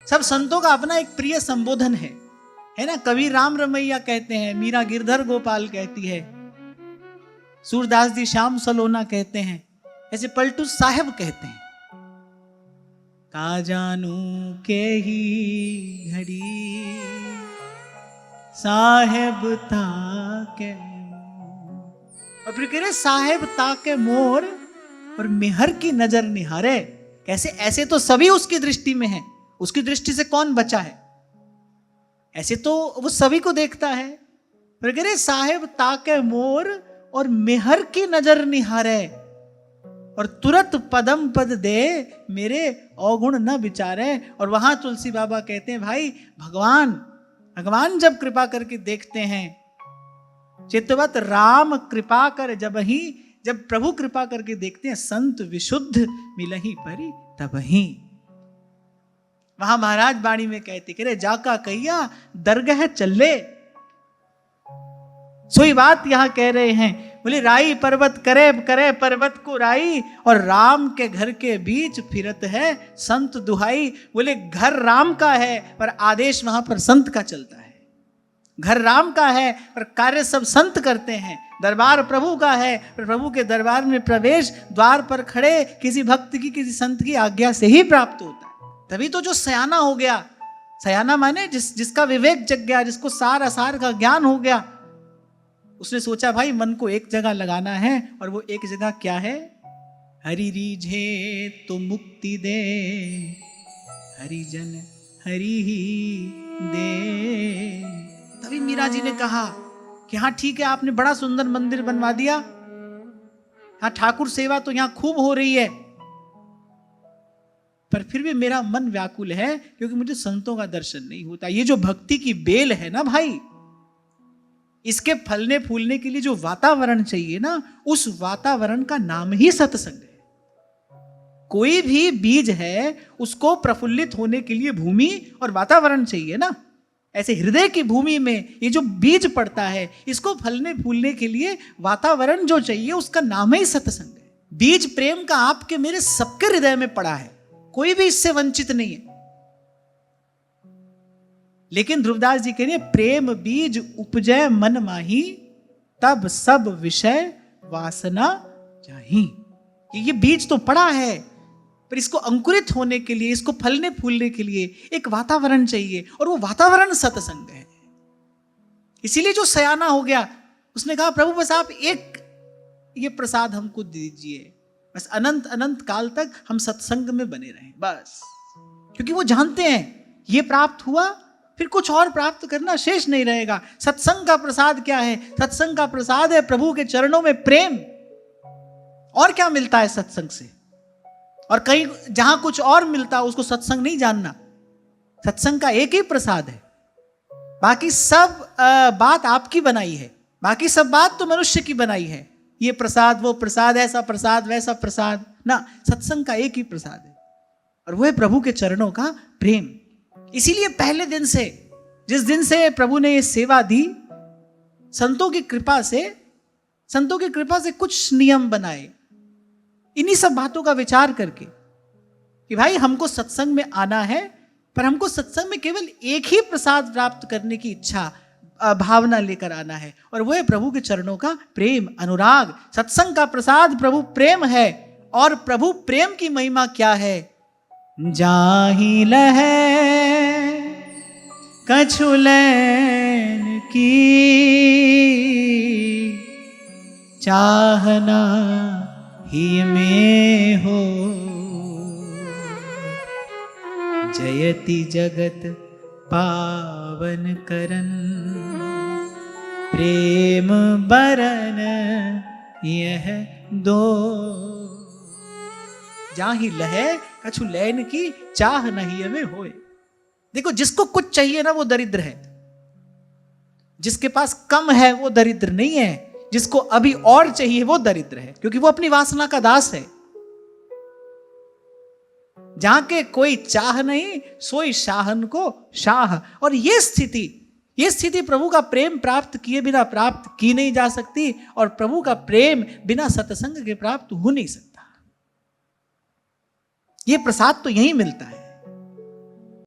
सब संतों का अपना एक प्रिय संबोधन है ना। कवि राम रमैया कहते हैं, मीरा गिरधर गोपाल कहती है, सूरदास जी श्याम सलोना कहते हैं, ऐसे पलटू साहब कहते हैं, का जानू के ही घड़ी साहेब ताके और फिर कह रहे साहेब ताके मोर और मेहर की नजर निहारे। कैसे? ऐसे तो सभी उसकी दृष्टि में है, उसकी दृष्टि से कौन बचा है? ऐसे तो वो सभी को देखता है। फिर कह रहे साहेब ताके मोर और मेहर की नजर निहारे और तुरंत पदम पद दे मेरे अवगुण न विचारे। और वहां तुलसी बाबा कहते हैं भाई भगवान जब कृपा करके देखते हैं, चित्तवत राम कृपा कर जब प्रभु कृपा करके देखते हैं, संत विशुद्ध मिलही परी तबही। वहां महाराज वाणी में कहते करे जाका कहिया दरगह चले। सोई बात यहां कह रहे हैं, बोले राई पर्वत करे पर्वत को राई और राम के घर के बीच फिरत है संत दुहाई। बोले घर राम का है पर आदेश वहां पर संत का चलता है। घर राम का है पर कार्य सब संत करते हैं। दरबार प्रभु का है पर प्रभु के दरबार में प्रवेश द्वार पर खड़े किसी भक्त की किसी संत की आज्ञा से ही प्राप्त होता है। तभी तो जो सयाना हो गया, सयाना माने जिसका विवेक जग गया, जिसको सार असार का ज्ञान हो गया, उसने सोचा भाई मन को एक जगह लगाना है। और वो एक जगह क्या है? हरि रीझे तो मुक्ति दे, हरिजन हरि ही दे। तभी मीरा जी ने कहा कि हाँ ठीक है, आपने बड़ा सुंदर मंदिर बनवा दिया, हाँ ठाकुर सेवा तो यहां खूब हो रही है, पर फिर भी मेरा मन व्याकुल है क्योंकि मुझे संतों का दर्शन नहीं होता। ये जो भक्ति की बेल है ना भाई, इसके फलने फूलने के लिए जो वातावरण चाहिए ना, उस वातावरण का नाम ही सत्संग है। कोई भी बीज है उसको प्रफुल्लित होने के लिए भूमि और वातावरण चाहिए ना। ऐसे हृदय की भूमि में ये जो बीज पड़ता है, इसको फलने फूलने के लिए वातावरण जो चाहिए उसका नाम ही सत्संग है। बीज प्रेम का आपके मेरे सबके हृदय में पड़ा है, कोई भी इससे वंचित नहीं है। लेकिन ध्रुवदास जी कह रहे प्रेम बीज उपजय मन माही, तब सब विषय वासना जाही। ये बीज तो पड़ा है, पर इसको अंकुरित होने के लिए, इसको फलने फूलने के लिए एक वातावरण चाहिए, और वो वातावरण सत्संग है। इसीलिए जो सयाना हो गया उसने कहा प्रभु बस आप एक ये प्रसाद हमको दीजिए, बस अनंत अनंत काल तक हम सत्संग में बने रहें बस। क्योंकि वो जानते हैं ये प्राप्त हुआ फिर कुछ और प्राप्त करना शेष नहीं रहेगा। सत्संग का प्रसाद क्या है? सत्संग का प्रसाद है प्रभु के चरणों में प्रेम। और क्या मिलता है सत्संग से? और कहीं जहां कुछ और मिलता है उसको सत्संग नहीं जानना। सत्संग का एक ही प्रसाद है, बाकी सब बात आपकी बनाई है, बाकी सब बात तो मनुष्य की बनाई है। ये प्रसाद वो प्रसाद, ऐसा प्रसाद वैसा प्रसाद ना, सत्संग का एक ही प्रसाद है और वो है प्रभु के चरणों का प्रेम। इसीलिए पहले दिन से, जिस दिन से प्रभु ने ये सेवा दी, संतों की कृपा से कुछ नियम बनाए, इन्हीं सब बातों का विचार करके कि भाई हमको सत्संग में आना है, पर हमको सत्संग में केवल एक ही प्रसाद प्राप्त करने की इच्छा भावना लेकर आना है, और वो है प्रभु के चरणों का प्रेम अनुराग। सत्संग का प्रसाद प्रभु प्रेम है, और प्रभु प्रेम की महिमा क्या है? जाहि लहै कछु लैन की, चाहना ही में हो, जयति जगत पावन करन, प्रेम बरन यह दो। जाहि लहै कछु लैन की, चाह नहीं हमें होए। देखो जिसको कुछ चाहिए ना वो दरिद्र है, जिसके पास कम है वो दरिद्र नहीं है, जिसको अभी और चाहिए वो दरिद्र है, क्योंकि वो अपनी वासना का दास है। जहां के कोई चाह नहीं सोई शाहन को शाह। और ये स्थिति प्रभु का प्रेम प्राप्त किए बिना प्राप्त की नहीं जा सकती, और प्रभु का प्रेम बिना सत्संग के प्राप्त हो नहीं सकता। ये प्रसाद तो यही मिलता है।